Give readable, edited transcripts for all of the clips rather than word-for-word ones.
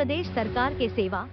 प्रदेश सरकार के सेवा,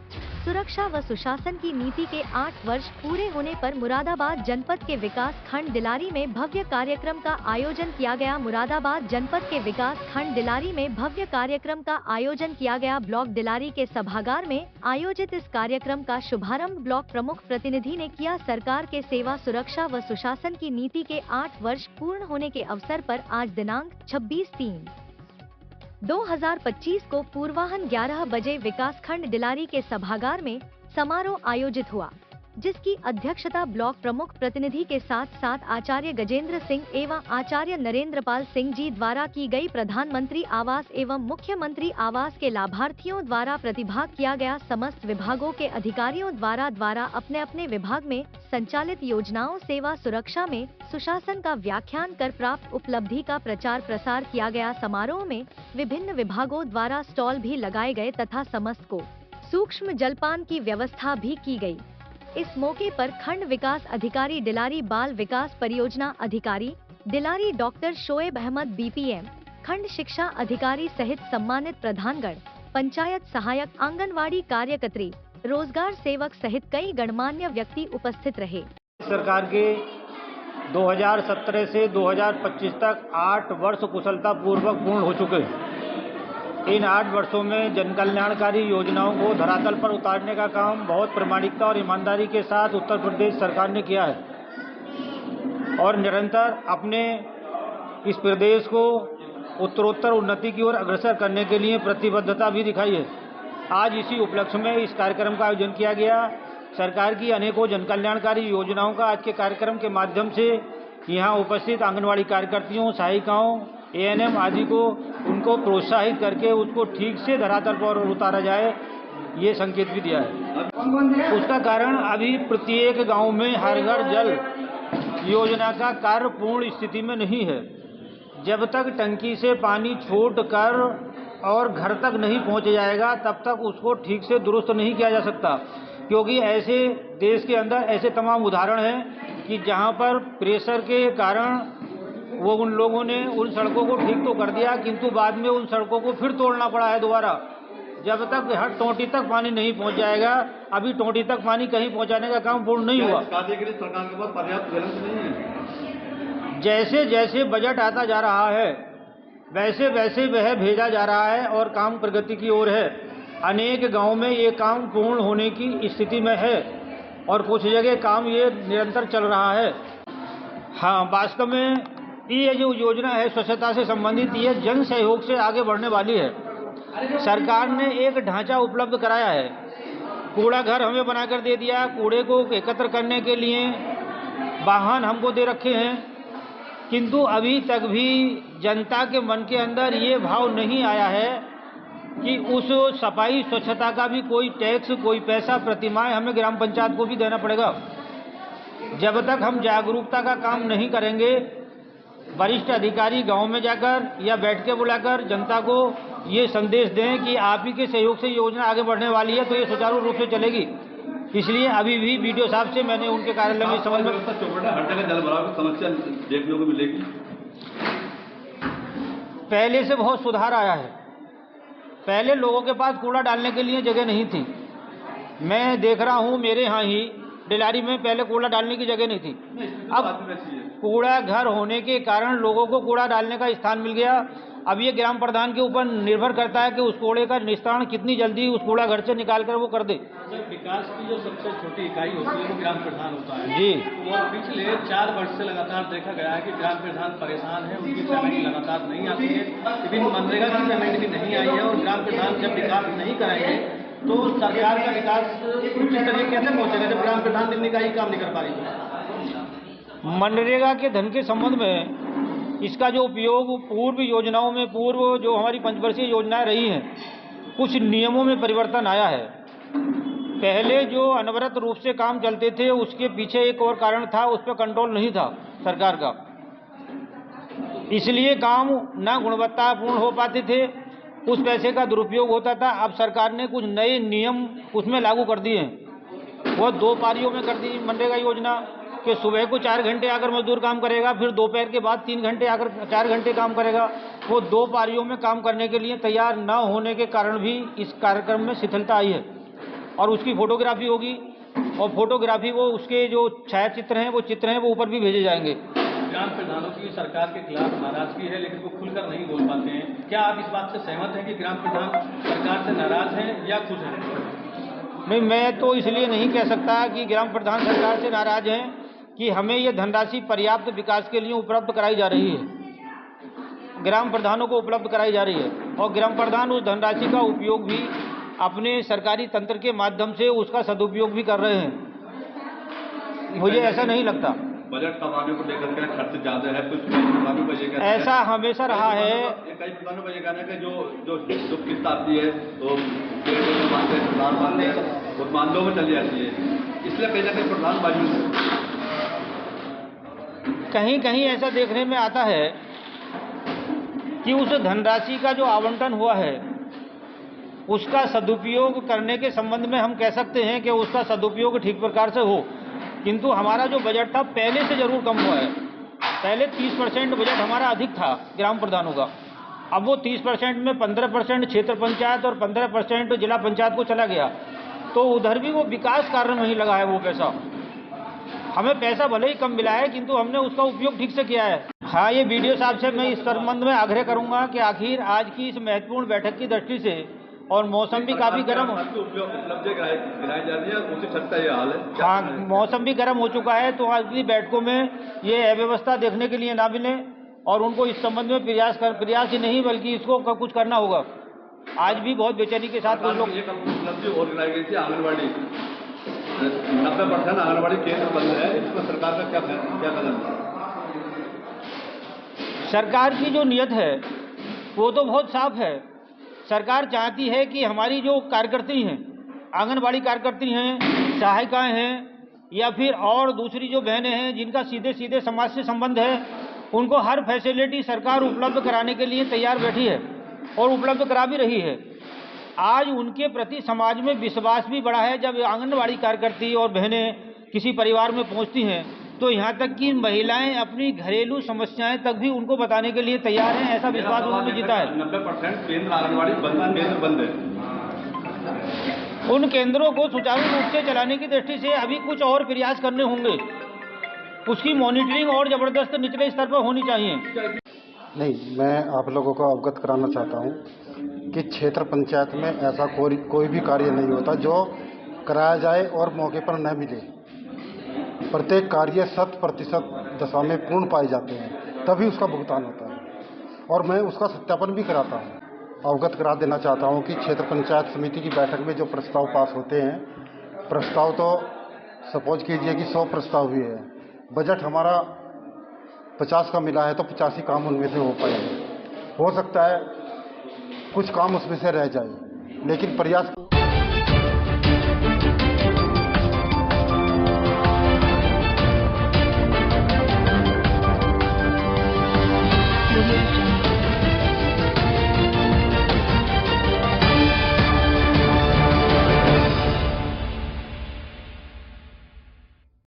सुरक्षा व सुशासन की नीति के 8 वर्ष पूरे होने पर मुरादाबाद जनपद के विकास खंड दिलारी में भव्य कार्यक्रम का आयोजन किया गया। मुरादाबाद जनपद के विकास खंड दिलारी में भव्य कार्यक्रम का आयोजन किया गया। ब्लॉक दिलारी के सभागार में आयोजित इस कार्यक्रम का शुभारंभ ब्लॉक प्रमुख प्रतिनिधि ने किया। सरकार के सेवा, सुरक्षा व सुशासन की नीति के 8 वर्ष पूर्ण होने के अवसर पर आज दिनांक 26/3/2025 को पूर्वाह्न 11 बजे विकास खंड दिलारी के सभागार में समारोह आयोजित हुआ, जिसकी अध्यक्षता ब्लॉक प्रमुख प्रतिनिधि के साथ साथ आचार्य गजेंद्र सिंह एवं आचार्य नरेंद्रपाल सिंह जी द्वारा की गई। प्रधानमंत्री आवास एवं मुख्यमंत्री आवास के लाभार्थियों द्वारा प्रतिभाग किया गया। समस्त विभागों के अधिकारियों द्वारा अपने अपने विभाग में संचालित योजनाओं, सेवा, सुरक्षा में सुशासन का व्याख्यान कर प्राप्त उपलब्धि का प्रचार प्रसार किया गया। समारोह में विभिन्न विभागों द्वारा स्टॉल भी लगाए गए तथा समस्त को सूक्ष्म जलपान की व्यवस्था भी की गई। इस मौके पर खंड विकास अधिकारी दिलारी, बाल विकास परियोजना अधिकारी दिलारी डॉक्टर शोएब अहमद बीपीएम, खंड शिक्षा अधिकारी सहित सम्मानित प्रधानगण, पंचायत सहायक, आंगनवाड़ी कार्यकर्त्री, रोजगार सेवक सहित कई गणमान्य व्यक्ति उपस्थित रहे। सरकार के 2017 से 2025 तक 8 वर्ष कुशलता पूर्वक पूर्ण हो चुके हैं। इन 8 वर्षों में जन कल्याणकारी योजनाओं को धरातल पर उतारने का काम बहुत प्रामाणिकता और ईमानदारी के साथ उत्तर प्रदेश सरकार ने किया है और निरंतर अपने इस प्रदेश को उत्तरोत्तर उन्नति की ओर अग्रसर करने के लिए प्रतिबद्धता भी दिखाई है। आज इसी उपलक्ष्य में इस कार्यक्रम का आयोजन किया गया। सरकार की अनेकों जन कल्याणकारी योजनाओं का आज के कार्यक्रम के माध्यम से यहाँ उपस्थित आंगनवाड़ी कार्यकर्तियों, सहायिकाओं, एएनएम आदि को उनको प्रोत्साहित करके उसको ठीक से धरातल पर उतारा जाए, ये संकेत भी दिया है। उसका कारण अभी प्रत्येक गांव में हर घर जल योजना का कार्य पूर्ण स्थिति में नहीं है। जब तक टंकी से पानी छोड़कर और घर तक नहीं पहुंच जाएगा तब तक उसको ठीक से दुरुस्त नहीं किया जा सकता, क्योंकि ऐसे देश के अंदर ऐसे तमाम उदाहरण हैं कि जहां पर प्रेशर के कारण वो उन लोगों ने उन सड़कों को ठीक तो कर दिया, किंतु बाद में उन सड़कों को फिर तोड़ना पड़ा है दोबारा। जब तक हर टोंटी तक पानी नहीं पहुंच जाएगा, अभी टोंटी तक पानी कहीं पहुंचाने का काम पूर्ण नहीं हुआ। सरकार के पास पर्याप्त बैलेंस नहीं है। जैसे जैसे बजट आता जा रहा है वैसे वैसे वह भेजा जा रहा है और काम प्रगति की ओर है। अनेक गाँव में ये काम पूर्ण होने की स्थिति में है और कुछ जगह काम ये निरंतर चल रहा है। हाँ, वास्तव में ये जो योजना है स्वच्छता से संबंधित, ये जन सहयोग से आगे बढ़ने वाली है। सरकार ने एक ढांचा उपलब्ध कराया है, कूड़ा घर हमें बनाकर दे दिया, कूड़े को एकत्र करने के लिए वाहन हमको दे रखे हैं, किंतु अभी तक भी जनता के मन के अंदर ये भाव नहीं आया है कि उस सफाई स्वच्छता का भी कोई टैक्स, कोई पैसा प्रतिमाह हमें ग्राम पंचायत को भी देना पड़ेगा। जब तक हम जागरूकता का काम नहीं करेंगे, वरिष्ठ अधिकारी गांव में जाकर या बैठ के बुलाकर जनता को ये संदेश दें कि आप ही के सहयोग से योजना आगे बढ़ने वाली है, तो ये सुचारू रूप से चलेगी। इसलिए अभी भी वीडियो साहब से मैंने उनके कार्यालय में समझ में जल भराव की समस्या देखने को मिलेगी। पहले से बहुत सुधार आया है। पहले लोगों के पास कूड़ा डालने के लिए जगह नहीं थी। मैं देख रहा हूँ मेरे यहाँ ही दिलारी में पहले कूड़ा डालने की जगह नहीं थी। अब कूड़ा घर होने के कारण लोगों को कूड़ा डालने का स्थान मिल गया। अब ये ग्राम प्रधान के ऊपर निर्भर करता है कि उस कूड़े का निस्तारण कितनी जल्दी उस कूड़ा घर से निकाल कर वो कर दे। विकास की जो सबसे छोटी इकाई होती है वो ग्राम प्रधान होता है जी। और पिछले 4 वर्ष से लगातार देखा गया है कि ग्राम प्रधान परेशान है, उनकी पेमेंट लगातार नहीं आती है। विभिन्न मनरेगा की पेमेंट भी नहीं आई है और ग्राम प्रधान जब विकास नहीं कराएंगे तो सरकार का विकास उच्च स्तरीय कैसे पहुंचेगा जब ग्राम प्रधान दिन का ही काम नहीं कर पा रही। मनरेगा के धन के संबंध में इसका जो उपयोग पूर्व योजनाओं में, पूर्व जो हमारी पंचवर्षीय योजनाएं रही हैं, कुछ नियमों में परिवर्तन आया है। पहले जो अनवरत रूप से काम चलते थे उसके पीछे एक और कारण था, उस पर कंट्रोल नहीं था सरकार का, इसलिए काम ना गुणवत्तापूर्ण हो पाते थे, उस पैसे का दुरुपयोग होता था। अब सरकार ने कुछ नए नियम उसमें लागू कर दिए हैं। वो 2 पारियों में कर दी मनरेगा योजना। कि सुबह को 4 घंटे आकर मजदूर काम करेगा, फिर दोपहर के बाद 3 घंटे आकर 4 घंटे काम करेगा। वो 2 पारियों में काम करने के लिए तैयार न होने के कारण भी इस कार्यक्रम में शिथिलता आई है। और उसकी फोटोग्राफी होगी, और फोटोग्राफी वो उसके जो छायाचित्र हैं, वो चित्र हैं, वो ऊपर भी भेजे जाएंगे। ग्राम प्रधानों की सरकार के खिलाफ नाराजगी है, लेकिन वो खुलकर नहीं बोल पाते हैं। क्या आप इस बात से सहमत हैं कि ग्राम प्रधान सरकार से नाराज हैं या खुश हैं? नहीं, मैं तो इसलिए नहीं कह सकता कि ग्राम प्रधान सरकार से नाराज हैं कि हमें ये धनराशि पर्याप्त विकास के लिए उपलब्ध कराई जा रही है। ग्राम प्रधानों को उपलब्ध कराई जा रही है, और ग्राम प्रधान उस धनराशि का उपयोग भी अपने सरकारी तंत्र के माध्यम से उसका सदुपयोग भी कर रहे हैं। मुझे ऐसा नहीं लगता। बजट कमाने को लेकर के खर्च ज्यादा है, कुछ प्रधानों का ये कहना है, ऐसा हमेशा रहा है। कई प्रधानों का ये कहना है कि जो किस्त आती है तो प्रधान मानदों में चली जाती है, इसलिए कहीं ना कहीं प्रधान मायूस है। कहीं कहीं ऐसा देखने में आता है कि उस धनराशि का जो आवंटन हुआ है उसका सदुपयोग करने के संबंध में हम कह सकते हैं कि उसका सदुपयोग ठीक प्रकार से हो, किंतु हमारा जो बजट था पहले से जरूर कम हुआ है। पहले 30% बजट हमारा अधिक था ग्राम प्रधानों का, अब वो 30% में 15% क्षेत्र पंचायत और 15% जिला पंचायत को चला गया। तो उधर भी वो विकास कार्य में ही लगा है वो पैसा। हमें पैसा भले ही कम मिला है, किंतु हमने उसका उपयोग ठीक से किया है। हाँ, ये वीडियो साहब से मैं इस संबंध में आग्रह करूंगा कि आखिर आज की इस महत्वपूर्ण बैठक की दृष्टि से, और मौसम भी काफी गर्म, हाँ मौसम भी गर्म हो चुका है, तो आज की बैठकों में ये अव्यवस्था देखने के लिए ना मिले, और उनको इस संबंध में प्रयास ही नहीं बल्कि इसको कुछ करना होगा। आज भी बहुत बेचैनी के साथ कुछ लोग उपलब्धि और गिराई गई थी। आंगनबाड़ी 90% आंगनबाड़ी केंद्र बंद है, इसमें सरकार का क्या कदम है? सरकार की जो नियत है वो तो बहुत साफ है। सरकार चाहती है कि हमारी जो कार्यकर्ती हैं, आंगनबाड़ी कार्यकर्ती हैं, सहायिकाएं हैं, या फिर और दूसरी जो बहनें हैं जिनका सीधे सीधे समाज से संबंध है, उनको हर फैसिलिटी सरकार उपलब्ध कराने के लिए तैयार बैठी है और उपलब्ध करा भी रही है। आज उनके प्रति समाज में विश्वास भी बढ़ा है। जब आंगनबाड़ी कार्यकर्ती और बहनें किसी परिवार में पहुंचती हैं तो यहाँ तक कि महिलाएं अपनी घरेलू समस्याएं तक भी उनको बताने के लिए तैयार हैं, ऐसा विश्वास उन्होंने जीता है। 90% केंद्र आंगनबाड़ी केंद्र बंद है। उन केंद्रों को सुचारू रूप से चलाने की दृष्टि से अभी कुछ और प्रयास करने होंगे। उसकी मॉनिटरिंग और जबरदस्त निचले स्तर पर होनी चाहिए। नहीं, मैं आप लोगों को अवगत कराना चाहता हूं कि क्षेत्र पंचायत में ऐसा कोई भी कार्य नहीं होता जो कराया जाए और मौके पर न मिले। प्रत्येक कार्य 100% दशा में पूर्ण पाए जाते हैं, तभी उसका भुगतान होता है, और मैं उसका सत्यापन भी कराता हूं। अवगत करा देना चाहता हूं कि क्षेत्र पंचायत समिति की बैठक में जो प्रस्ताव पास होते हैं, प्रस्ताव तो सपोज कीजिए कि 100 प्रस्ताव भी है, बजट हमारा 50 का मिला है तो 85 काम उनमें से हो पाएंगे। हो सकता है कुछ काम उसमें से रह जाए, लेकिन प्रयास